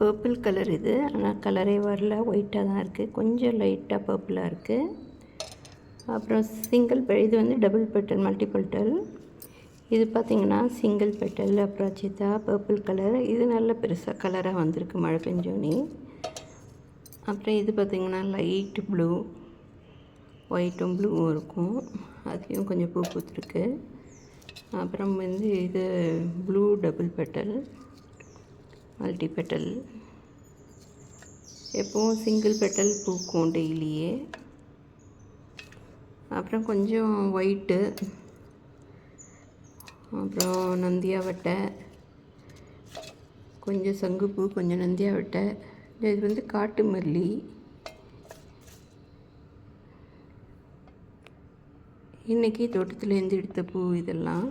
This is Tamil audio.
பர்பிள் கலர் இது. ஆனால் கலரே வரல, ஒயிட்டாக தான் இருக்குது. கொஞ்சம் லைட்டாக பர்பிளாக இருக்குது. அப்புறம் இது வந்து டபுள் பெட்டல், மல்டி பெட்டல். இது பார்த்திங்கன்னா சிங்கிள் பெட்டல், அப்ராஜிதா, பர்பிள் கலர். இது நல்ல பெருசாக கலராக வந்திருக்கு மழை பெஞ்சோனே. அப்புறம் இது பார்த்திங்கன்னா லைட்டு ப்ளூ, ஒயிட்டும் ப்ளூவும் இருக்கும். அதையும் கொஞ்சம் பூ பூத்துருக்கு. அப்புறம் வந்து இது blue double petal, multi petal. எப்போவும் சிங்கிள் பெட்டல் பூக்கும் டெய்லியே. அப்புறம் கொஞ்சம் ஒயிட்டு, அப்புறம் நந்தியாவட்டை, கொஞ்சம் சங்குப்பூ, கொஞ்சம் நந்தியாவட்டை. இது வந்து காட்டு மல்லி. இன்றைக்கி தோட்டத்துலேருந்து எடுத்த பூ இதெல்லாம்.